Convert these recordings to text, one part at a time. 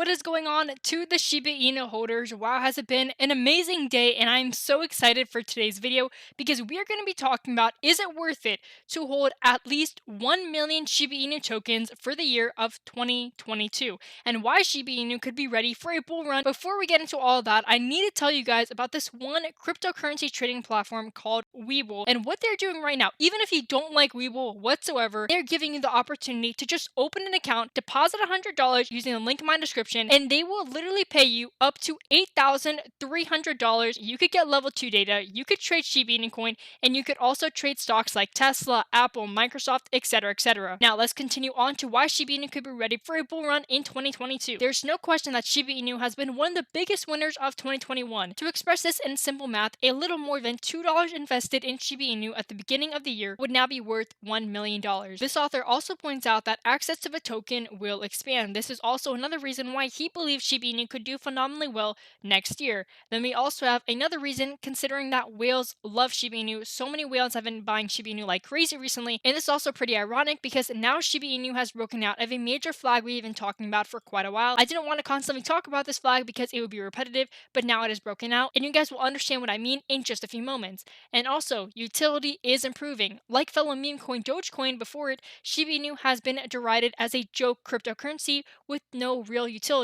What is going on to the Shiba Inu holders? Wow, has it been an amazing day, and I'm so excited for today's video because we are going to be talking about, is it worth it to hold at least 1 million Shiba Inu tokens for the year of 2022, and why Shiba Inu could be ready for a bull run. Before we get into all of that, I need to tell you guys about this one cryptocurrency trading platform called WEBULL and what they're doing right now. Even if you don't like WEBULL whatsoever, they're giving you the opportunity to just open an account, deposit $100 using the link in my description, and they will literally pay you up to $8,300. You could get level 2 data, you could trade Shiba Inu coin, and you could also trade stocks like Tesla, Apple, Microsoft, etc. etc. Now let's continue on to why Shiba Inu could be ready for a bull run in 2022. There's no question that Shiba Inu has been one of the biggest winners of 2021. To express this in simple math, a little more than $2 invested in Shiba Inu at the beginning of the year would now be worth $1 million. This author also points out that access to the token will expand. This is also another reason why he believes Shiba Inu could do phenomenally well next year. Then we also have another reason, considering that whales love Shiba Inu. So many whales have been buying Shiba Inu like crazy recently, and this is also pretty ironic because now Shiba Inu has broken out of a major flag we've been talking about for quite a while. I didn't want to constantly talk about this flag because it would be repetitive, but now it is broken out, and you guys will understand what I mean in just a few moments. And also, utility is improving. Like fellow meme coin Dogecoin before it, Shiba Inu has been derided as a joke cryptocurrency with no real utility.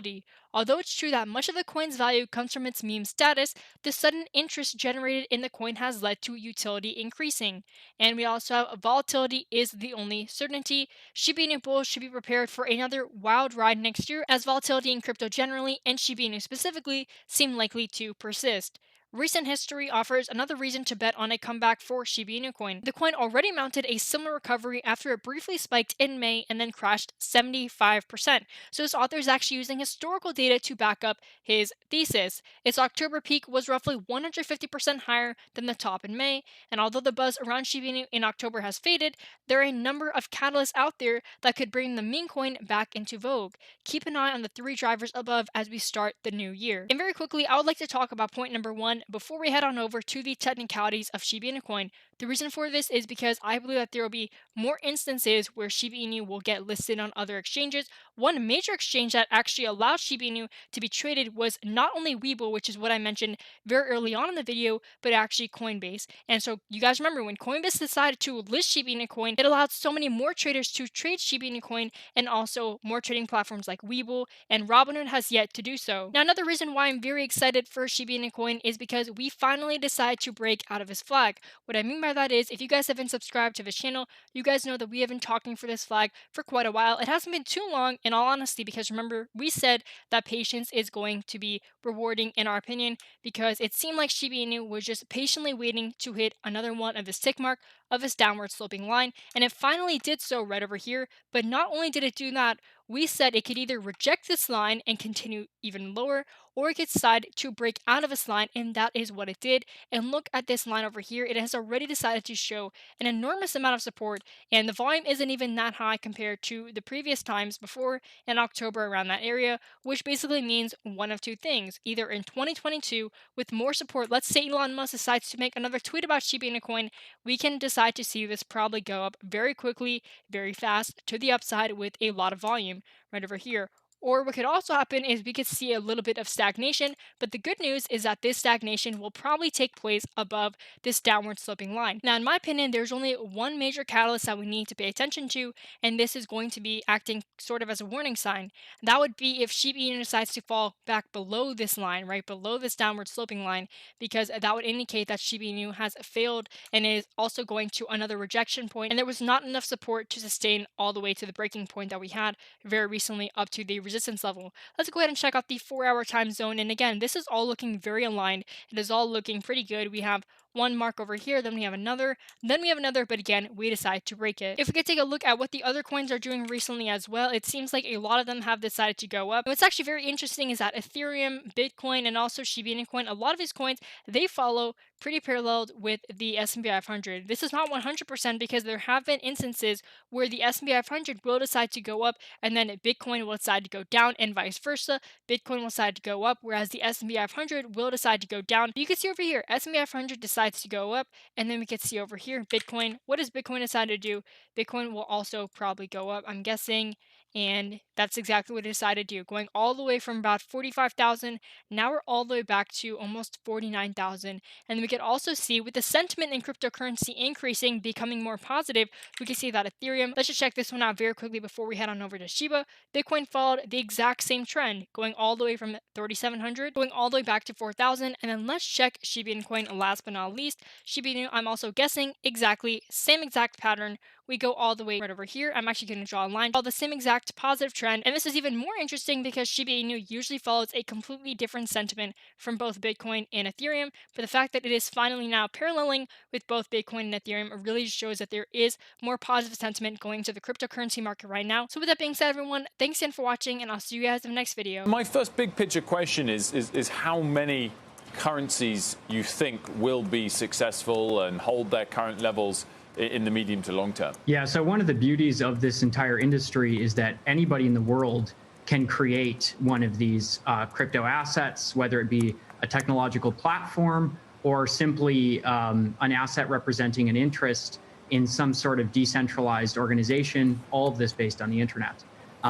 Although it's true that much of the coin's value comes from its meme status, the sudden interest generated in the coin has led to utility increasing. And we also have volatility is the only certainty. Shiba Inu bulls should be prepared for another wild ride next year, as volatility in crypto generally and Shiba Inu specifically seem likely to persist. Recent history offers another reason to bet on a comeback for Shiba Inu coin. The coin already mounted a similar recovery after it briefly spiked in May and then crashed 75%. So this author is actually using historical data to back up his thesis. Its October peak was roughly 150% higher than the top in May, and although the buzz around Shiba Inu in October has faded, there are a number of catalysts out there that could bring the meme coin back into vogue. Keep an eye on the three drivers above as we start the new year. And very quickly, I would like to talk about point number one before we head on over to the technicalities of Shiba Inu coin. The reason for this is because I believe that there will be more instances where Shiba Inu will get listed on other exchanges. One major exchange that actually allowed Shiba Inu to be traded was not only Webull, which is what I mentioned very early on in the video, but actually Coinbase. And so you guys remember when Coinbase decided to list Shiba Inu coin, it allowed so many more traders to trade Shiba Inu coin, and also more trading platforms like Webull, and Robinhood has yet to do so. Now another reason why I'm very excited for Shiba Inu coin is because we finally decided to break out of his flag. What I mean by that is, if you guys have been subscribed to this channel, you guys know that we have been talking for this flag for quite a while. It hasn't been too long, in all honesty, because remember, we said that patience is going to be rewarding in our opinion, because it seemed like Shiba Inu was just patiently waiting to hit another one of this tick mark of this downward sloping line, and it finally did so right over here. But not only did it do that, we said it could either reject this line and continue even lower, or it could decide to break out of this line, and that is what it did. And look at this line over here, it has already decided to show an enormous amount of support, and the volume isn't even that high compared to the previous times before in October around that area, which basically means one of two things. Either in 2022, with more support, let's say Elon Musk decides to make another tweet about Shiba Inu coin, we can decide to see this probably go up very quickly, very fast to the upside with a lot of volume right over here. Or what could also happen is we could see a little bit of stagnation, but the good news is that this stagnation will probably take place above this downward sloping line. Now, in my opinion, there's only one major catalyst that we need to pay attention to, and this is going to be acting sort of as a warning sign. That would be if Shiba Inu decides to fall back below this line, right below this downward sloping line, because that would indicate that Shiba Inu has failed and is also going to another rejection point, and there was not enough support to sustain all the way to the breaking point that we had very recently up to the resistance level. Let's go ahead and check out the 4-hour time zone, and again, this is all looking very aligned. It is all looking pretty good. We have one mark over here, then we have another, but again, we decide to break it. If we could take a look at what the other coins are doing recently as well, it seems like a lot of them have decided to go up. What's actually very interesting is that Ethereum, Bitcoin, and also Shiba Inu coin, a lot of these coins, they follow pretty paralleled with the S&P 500. This is not 100% because there have been instances where the S&P 500 will decide to go up, and then Bitcoin will decide to go down, and vice versa. Bitcoin will decide to go up, whereas the S&P 500 will decide to go down. You can see over here, S&P 500 decides to go up, and then we can see over here, Bitcoin. What does Bitcoin decide to do? Bitcoin will also probably go up, I'm guessing, And that's exactly what it decided to do, going all the way from about 45,000. Now we're all the way back to almost 49,000. And we could also see with the sentiment in cryptocurrency increasing, becoming more positive, we can see that Ethereum, let's just check this one out very quickly before we head on over to Shiba. Bitcoin followed the exact same trend, going all the way from 3,700, going all the way back to 4,000. And then let's check Shiba Inu Coin last but not least. Shiba Inu, I'm also guessing exactly same exact pattern. We go all the way right over here. I'm actually going to draw a line, follow the same exact positive trend. And this is even more interesting because Shiba Inu usually follows a completely different sentiment from both Bitcoin and Ethereum. But the fact that it is finally now paralleling with both Bitcoin and Ethereum really shows that there is more positive sentiment going to the cryptocurrency market right now. So with that being said, everyone, thanks again for watching, and I'll see you guys in the next video. My first big picture question is how many currencies you think will be successful and hold their current levels in the medium to long term? Yeah, so one of the beauties of this entire industry is that anybody in the world can create one of these crypto assets, whether it be a technological platform or simply an asset representing an interest in some sort of decentralized organization, all of this based on the internet.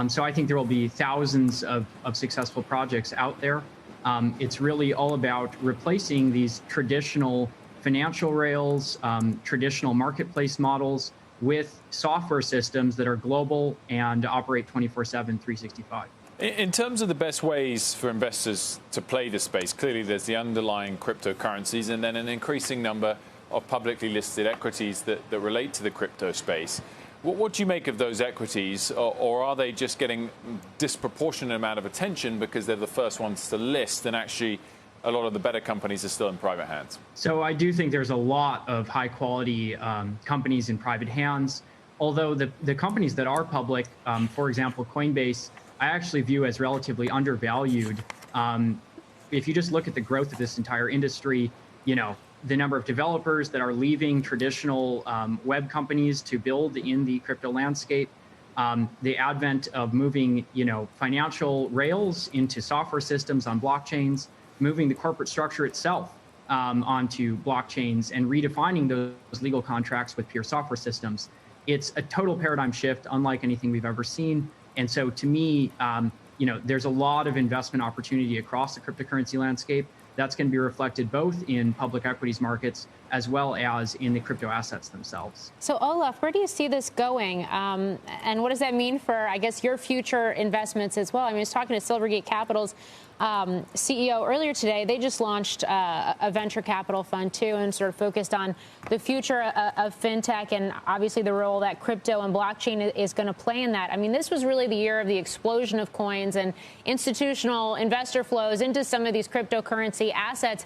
So I think there will be thousands of successful projects out there. It's really all about replacing these traditional financial rails, traditional marketplace models with software systems that are global and operate 24/7, 365. In terms of the best ways for investors to play the space, clearly there's the underlying cryptocurrencies and then an increasing number of publicly listed equities that relate to the crypto space. What do you make of those equities, or are they just getting disproportionate amount of attention because they're the first ones to list and actually a lot of the better companies are still in private hands? So I do think there's a lot of high quality companies in private hands, although the companies that are public, for example, Coinbase, I actually view as relatively undervalued. If you just look at the growth of this entire industry, you know, the number of developers that are leaving traditional web companies to build in the crypto landscape, the advent of moving, you know, financial rails into software systems on blockchains, moving the corporate structure itself onto blockchains and redefining those legal contracts with pure software systems. It's a total paradigm shift, unlike anything we've ever seen. And so to me, you know, there's a lot of investment opportunity across the cryptocurrency landscape. That's going to be reflected both in public equities markets as well as in the crypto assets themselves. So Olaf, where do you see this going? And what does that mean for, I guess, your future investments as well? I mean, I was talking to Silvergate Capital's CEO earlier today. They just launched a venture capital fund, too, and sort of focused on the future of fintech and obviously the role that crypto and blockchain is going to play in that. I mean, this was really the year of the explosion of coins and institutional investor flows into some of these cryptocurrency assets.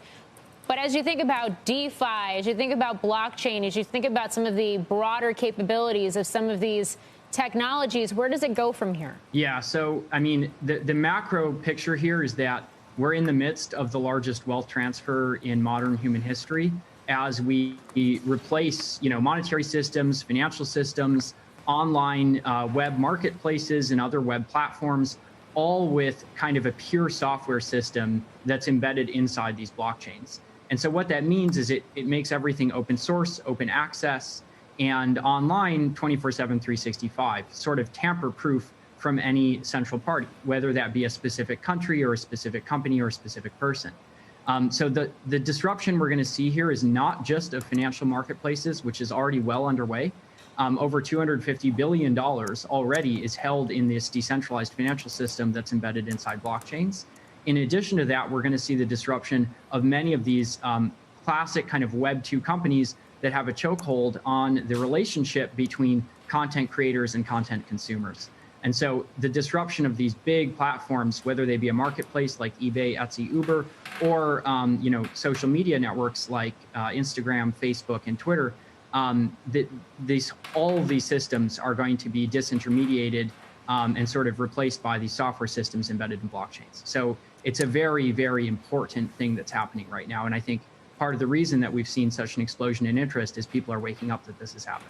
But as you think about DeFi, as you think about blockchain, as you think about some of the broader capabilities of some of these technologies, where does it go from here? Yeah, so, I mean, the macro picture here is that we're in the midst of the largest wealth transfer in modern human history as we replace, you know, monetary systems, financial systems, online web marketplaces and other web platforms, all with kind of a pure software system that's embedded inside these blockchains. And so what that means is it makes everything open source, open access, and online 24/7, 365, sort of tamper-proof from any central party, whether that be a specific country or a specific company or a specific person. So the disruption we're going to see here is not just of financial marketplaces, which is already well underway. Over $250 billion already is held in this decentralized financial system that's embedded inside blockchains. In addition to that, we're going to see the disruption of many of these classic kind of Web 2 companies that have a chokehold on the relationship between content creators and content consumers. And so the disruption of these big platforms, whether they be a marketplace like eBay, Etsy, Uber, or you know, social media networks like Instagram, Facebook, and Twitter, all of these systems are going to be disintermediated and sort of replaced by these software systems embedded in blockchains. So it's a very, very important thing that's happening right now. And I think part of the reason that we've seen such an explosion in interest is people are waking up that this is happening.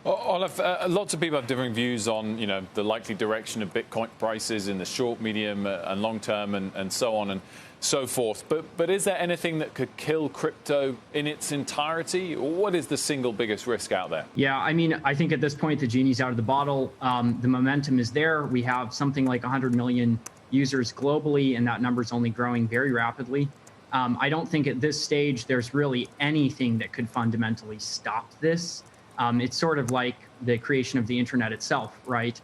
Olaf, lots of people have different views on, the likely direction of Bitcoin prices in the short, medium, and long term, and so on and so forth. But is there anything that could kill crypto in its entirety? What is the single biggest risk out there? Yeah, I mean, I think at this point the genie's out of the bottle. The momentum is there. We have something like 100 million users globally, and that number is only growing very rapidly. I don't think at this stage there's really anything that could fundamentally stop this. It's sort of like the creation of the internet itself, right?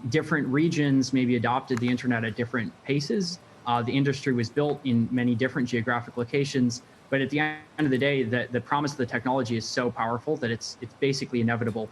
Different regions maybe adopted the internet at different paces. The industry was built in many different geographic locations, but at the end of the day, the promise of the technology is so powerful that it's basically inevitable